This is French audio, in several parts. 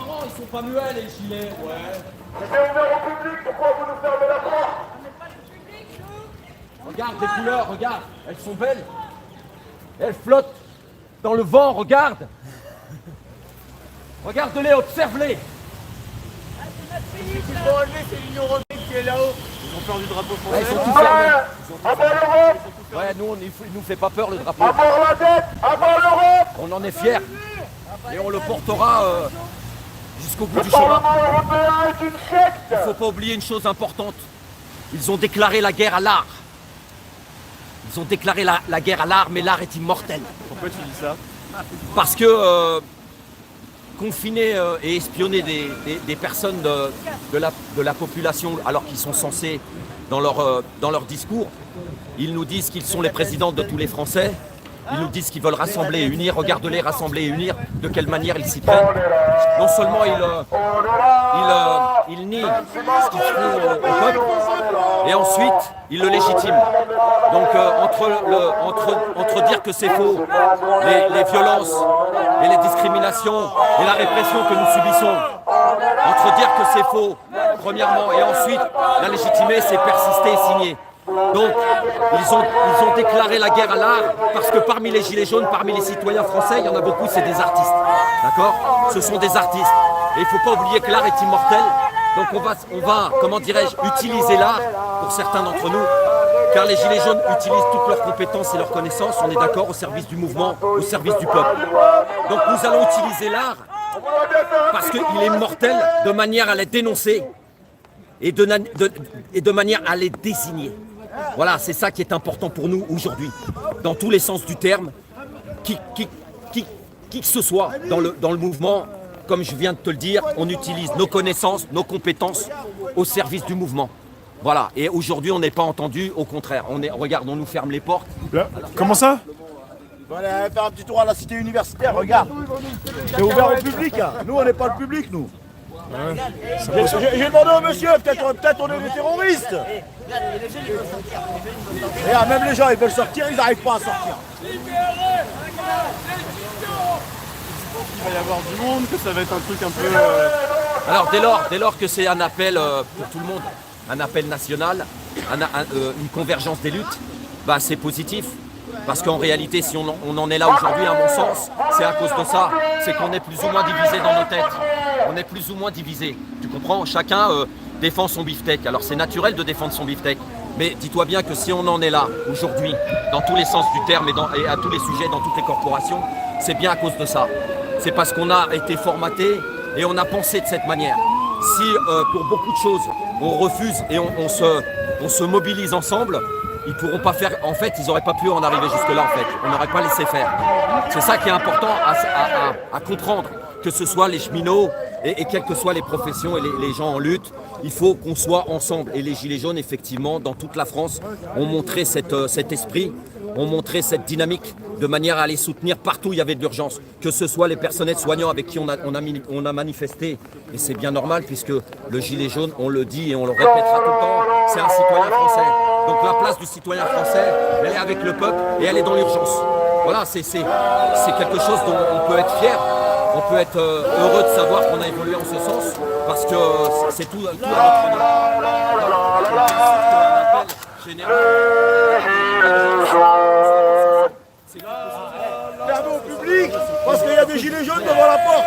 marrant, ils sont pas muets les gilets, ouais. C'est ouvert au public, pourquoi vous nous fermez la porte? Regarde les couleurs, regarde, elles sont belles. Elles flottent dans le vent, regarde. Regarde-les, observe-les. Il faut enlever, c'est l'Union Européenne qui est là-haut. Ils ont peur du drapeau français. Ils sont tous fermés. À bas l'Europe! Ouais, nous, il nous fait pas peur le drapeau. À bord la dette! À bas l'Europe! On en est fiers. Et on le portera jusqu'au bout Le du chemin. Parlement européen est une secte! Il ne faut pas oublier une chose importante. Ils ont déclaré la guerre à l'art. Ils ont déclaré la guerre à l'art, mais l'art est immortel. Pourquoi tu dis ça? Parce que confiner et espionner des personnes de la population, alors qu'ils sont censés, dans leur discours, ils nous disent qu'ils sont les présidents de tous les Français. Ils nous disent qu'ils veulent rassembler et unir. Regarde-les rassembler et unir. De quelle manière ils s'y prennent. Non seulement ils nient ce qu'ils font au peuple, et ensuite ils le légitiment. Donc entre dire que c'est faux, les violences et les discriminations et la répression que nous subissons, entre dire que c'est faux, premièrement, et ensuite la légitimer, c'est persister et signer. Donc, ils ont déclaré la guerre à l'art parce que parmi les gilets jaunes, parmi les citoyens français, il y en a beaucoup, c'est des artistes. D'accord? Ce sont des artistes. Et il ne faut pas oublier que l'art est immortel. Donc on va, comment dirais-je, utiliser l'art pour certains d'entre nous. Car les gilets jaunes utilisent toutes leurs compétences et leurs connaissances, on est d'accord, au service du mouvement, au service du peuple. Donc nous allons utiliser l'art parce qu'il est mortel de manière à les dénoncer et de manière à les désigner. Voilà, c'est ça qui est important pour nous aujourd'hui, dans tous les sens du terme, qui que ce soit dans le mouvement, comme je viens de te le dire, on utilise nos connaissances, nos compétences au service du mouvement. Voilà, et aujourd'hui on n'est pas entendu, au contraire, regarde, on nous ferme les portes. Là, comment ça? On va aller faire un petit tour à la cité universitaire, regarde. C'est ouvert au public, hein. Nous on n'est pas le public, nous. J'ai demandé au monsieur, peut-être on est des terroristes. Regarde, même les gens ils veulent sortir, ils n'arrivent pas à sortir. Il va y avoir du monde, que ça va être un truc un peu... Alors dès lors que c'est un appel pour tout le monde, un appel national, une convergence des luttes, bah, c'est positif. Parce qu'en réalité, si on en est là aujourd'hui, à mon sens, c'est à cause de ça. C'est qu'on est plus ou moins divisé dans nos têtes. On est plus ou moins divisé. Tu comprends? Chacun défend son beefsteak. Alors c'est naturel de défendre son beefsteak. Mais dis-toi bien que si on en est là aujourd'hui, dans tous les sens du terme et à tous les sujets, dans toutes les corporations, c'est bien à cause de ça. C'est parce qu'on a été formaté et on a pensé de cette manière. Si pour beaucoup de choses, on refuse et on se mobilise ensemble, ils pourront pas faire. En fait, ils n'auraient pas pu en arriver jusque-là. En fait, on n'aurait pas laissé faire. C'est ça qui est important à comprendre, que ce soit les cheminots et quelles que soient les professions et les gens en lutte. Il faut qu'on soit ensemble. Et les Gilets jaunes, effectivement, dans toute la France, ont montré cet esprit, ont montré cette dynamique de manière à les soutenir partout où il y avait de l'urgence. Que ce soit les personnels soignants avec qui on a manifesté. Et c'est bien normal puisque le Gilet jaune, on le dit et on le répétera tout le temps, c'est un citoyen français. Donc la place du citoyen français, elle est avec le peuple et elle est dans l'urgence. Voilà, c'est quelque chose dont on peut être fier. On peut être heureux de savoir qu'on a évolué en ce sens parce que c'est tout à notre honneur. Un appel général. Fermez au public parce qu'il y a des gilets jaunes devant la porte.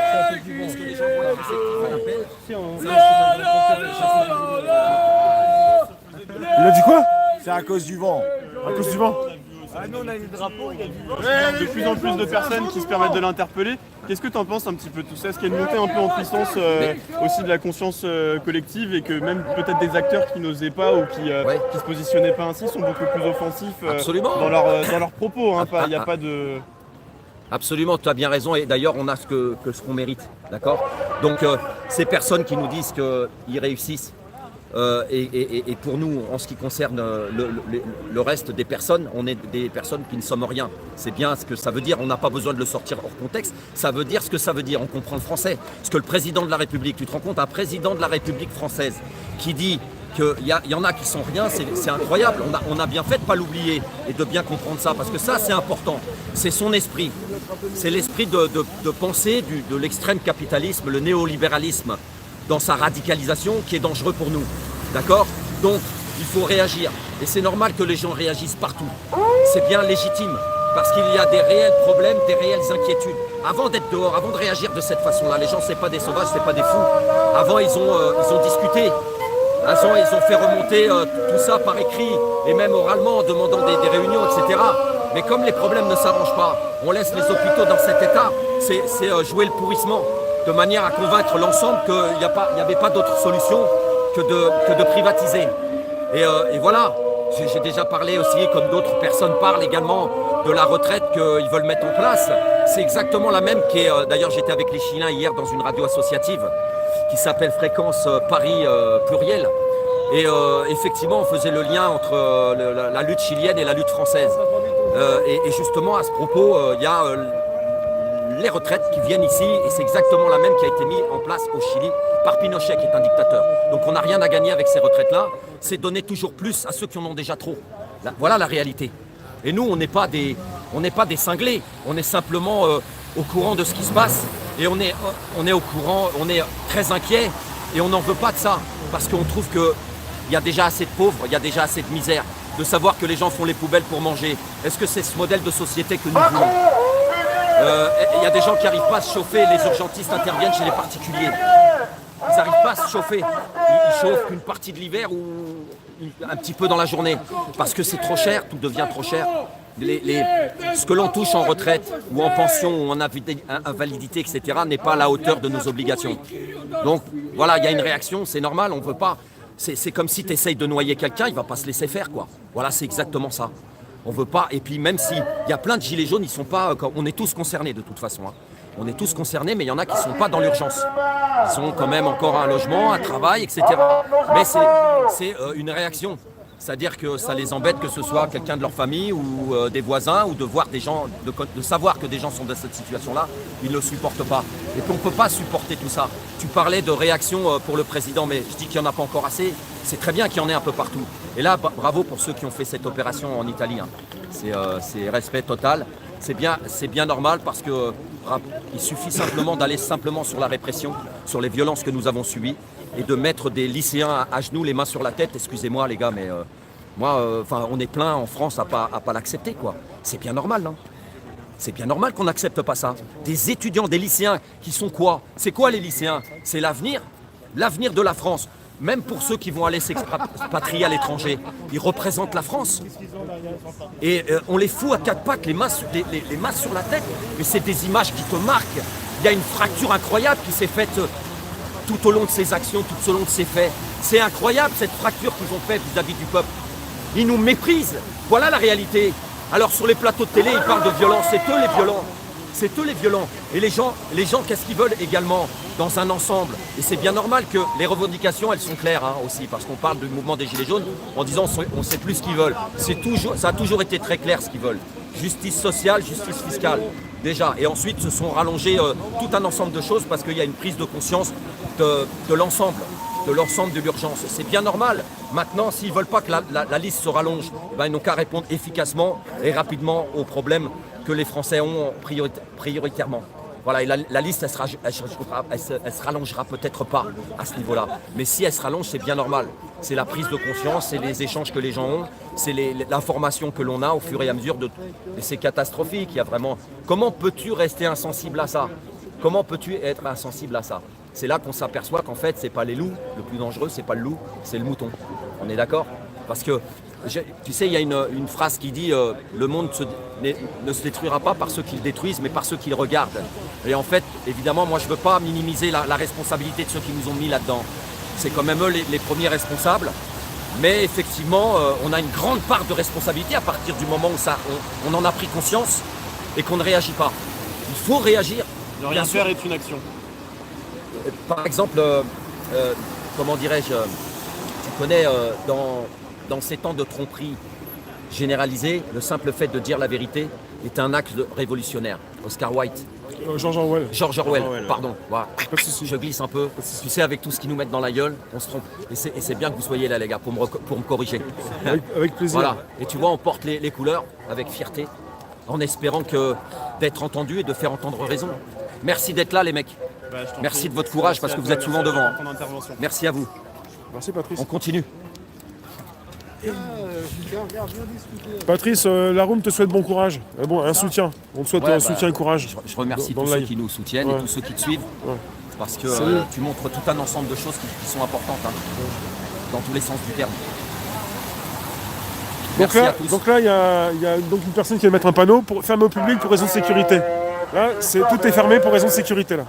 Il a dit quoi? C'est à cause du vent. À cause du vent? Ah non, on a les drapeaux, il y a du vent. De plus en plus de personnes qui se permettent de l'interpeller. Qu'est-ce que tu en penses un petit peu de tout ça? Est-ce qu'il y a une montée un peu en puissance aussi de la conscience collective et que même peut-être des acteurs qui n'osaient pas ou qui se positionnaient pas ainsi sont beaucoup plus offensifs dans leurs propos, hein, il n'y a pas de... Absolument, tu as bien raison et d'ailleurs on a ce qu'on mérite, d'accord? Donc ces personnes qui nous disent qu'ils réussissent et pour nous, en ce qui concerne le reste des personnes, on est des personnes qui ne sommes rien. C'est bien ce que ça veut dire, on n'a pas besoin de le sortir hors contexte, ça veut dire ce que ça veut dire, on comprend le français. Parce que le président de la République, tu te rends compte, un président de la République française qui dit qu'il y en a qui sont rien, c'est incroyable. On a bien fait de ne pas l'oublier et de bien comprendre ça, parce que ça c'est important, c'est son esprit. C'est l'esprit de pensée de l'extrême capitalisme, le néolibéralisme, dans sa radicalisation qui est dangereux pour nous. D'accord? Donc, il faut réagir. Et c'est normal que les gens réagissent partout. C'est bien légitime, parce qu'il y a des réels problèmes, des réelles inquiétudes. Avant d'être dehors, avant de réagir de cette façon-là, les gens, c'est pas des sauvages, c'est pas des fous. Avant, ils ont discuté. Avant, ils ont fait remonter tout ça par écrit, et même oralement, en demandant des réunions, etc. Mais comme les problèmes ne s'arrangent pas, on laisse les hôpitaux dans cet état, c'est jouer le pourrissement, de manière à convaincre l'ensemble qu'il n'y avait pas d'autre solution que de privatiser. Et voilà, j'ai déjà parlé aussi, comme d'autres personnes parlent également, de la retraite qu'ils veulent mettre en place. C'est exactement la même qui est... D'ailleurs, j'étais avec les Chiliens hier dans une radio associative qui s'appelle Fréquence Paris Pluriel. Et effectivement, on faisait le lien entre la lutte chilienne et la lutte française. Et justement, à ce propos, il y a les retraites qui viennent ici, et c'est exactement la même qui a été mise en place au Chili par Pinochet, qui est un dictateur. Donc on n'a rien à gagner avec ces retraites-là, c'est donner toujours plus à ceux qui en ont déjà trop. Voilà la réalité. Et nous, on n'est pas des cinglés, on est simplement au courant de ce qui se passe, et on est au courant, on est très inquiet, et on n'en veut pas de ça, parce qu'on trouve qu'il y a déjà assez de pauvres, il y a déjà assez de misère, de savoir que les gens font les poubelles pour manger. Est-ce que c'est ce modèle de société que nous voulons? Il y a des gens qui n'arrivent pas à se chauffer, les urgentistes interviennent chez les particuliers. Ils n'arrivent pas à se chauffer. Ils chauffent qu'une partie de l'hiver ou un petit peu dans la journée. Parce que c'est trop cher, tout devient trop cher. Ce que l'on touche en retraite ou en pension ou en invalidité, etc. n'est pas à la hauteur de nos obligations. Donc voilà, il y a une réaction, c'est normal, on ne veut pas. C'est comme si tu essayes de noyer quelqu'un, il ne va pas se laisser faire, quoi. Voilà, c'est exactement ça. On veut pas, et puis même s'il y a plein de gilets jaunes, ils sont pas, on est tous concernés de toute façon. Hein. On est tous concernés, mais il y en a qui ne sont pas dans l'urgence. Ils ont quand même encore un logement, un travail, etc. Mais c'est une réaction. C'est-à-dire que ça les embête que ce soit quelqu'un de leur famille ou des voisins, ou de voir des gens, de savoir que des gens sont dans cette situation-là, ils ne le supportent pas. Et qu'on ne peut pas supporter tout ça. Tu parlais de réaction pour le président, mais je dis qu'il n'y en a pas encore assez. C'est très bien qu'il y en ait un peu partout. Et là, bravo pour ceux qui ont fait cette opération en Italie. Hein. C'est respect total. C'est bien normal parce qu'il suffit simplement d'aller simplement sur la répression, sur les violences que nous avons subies, et de mettre des lycéens à genoux, les mains sur la tête. Excusez-moi les gars, mais on est plein en France à pas l'accepter, quoi. C'est bien normal, hein. C'est bien normal qu'on n'accepte pas ça. Des étudiants, des lycéens qui sont quoi? C'est quoi les lycéens? C'est l'avenir de la France. Même pour ceux qui vont aller s'expatrier à l'étranger, ils représentent la France. Et on les fout à quatre pattes, les mains sur la tête. Mais c'est des images qui te marquent. Il y a une fracture incroyable qui s'est faite tout au long de ces actions, tout au long de ces faits. C'est incroyable cette fracture qu'ils ont faite vis-à-vis du peuple. Ils nous méprisent. Voilà la réalité. Alors sur les plateaux de télé, ils parlent de violence. C'est eux les violents. C'est eux les violents. Et les gens qu'est-ce qu'ils veulent également dans un ensemble? Et c'est bien normal que les revendications, elles sont claires hein, aussi, parce qu'on parle du mouvement des Gilets jaunes en disant on ne sait plus ce qu'ils veulent. Ça a toujours été très clair ce qu'ils veulent. Justice sociale, justice fiscale, déjà. Et ensuite, se sont rallongés tout un ensemble de choses parce qu'il y a une prise de conscience de l'ensemble de l'urgence. C'est bien normal. Maintenant, s'ils ne veulent pas que la liste se rallonge, ils n'ont qu'à répondre efficacement et rapidement aux problèmes que les Français ont prioritairement. Voilà, et la liste, elle se rallongera peut-être pas à ce niveau-là. Mais si elle se rallonge, c'est bien normal. C'est la prise de conscience, c'est les échanges que les gens ont, c'est l'information que l'on a au fur et à mesure et c'est catastrophique. Il y a vraiment... Comment peux-tu rester insensible à ça? Comment peux-tu être insensible à ça? C'est là qu'on s'aperçoit qu'en fait, c'est pas les loups. Le plus dangereux, c'est pas le loup, c'est le mouton. On est d'accord? Parce que, tu sais, il y a une phrase qui dit le monde ne se détruira pas par ceux qui le détruisent, mais par ceux qui le regardent. Et en fait, évidemment, moi, je ne veux pas minimiser la responsabilité de ceux qui nous ont mis là-dedans. C'est quand même eux les premiers responsables. Mais effectivement, on a une grande part de responsabilité à partir du moment où on en a pris conscience et qu'on ne réagit pas. Il faut réagir. Ne rien faire est une action. Par exemple, comment dirais-je, tu connais dans ces temps de tromperie généralisée, le simple fait de dire la vérité est un acte révolutionnaire. Oscar Wilde. George Orwell. George Orwell, pardon. Voilà. Pas de souci. Je glisse un peu. Tu sais, avec tout ce qu'ils nous mettent dans la gueule, on se trompe. Et c'est bien que vous soyez là, les gars, pour me corriger. Avec plaisir. Voilà. Et tu vois, on porte les couleurs avec fierté. en espérant d'être entendu et de faire entendre raison. Merci d'être là les mecs. Bah, je t'en Merci prie. de votre courage parce que vous êtes souvent devant. Ton intervention. Merci à vous. Merci Patrice. On continue. Patrice, la room te souhaite bon courage. Bon, un soutien. On te souhaite Ouais, un bah, soutien et courage. Je remercie Dans tous le ceux live. qui nous soutiennent Ouais. et tous ceux qui te suivent. Ouais. Parce que Salut. tu montres tout un ensemble de choses qui sont importantes, hein, dans tous les sens du terme. Donc Merci à là, tous. il y a donc une personne qui va mettre un panneau pour fermer au public pour raison de sécurité. Là, tout est fermé pour raison de sécurité là.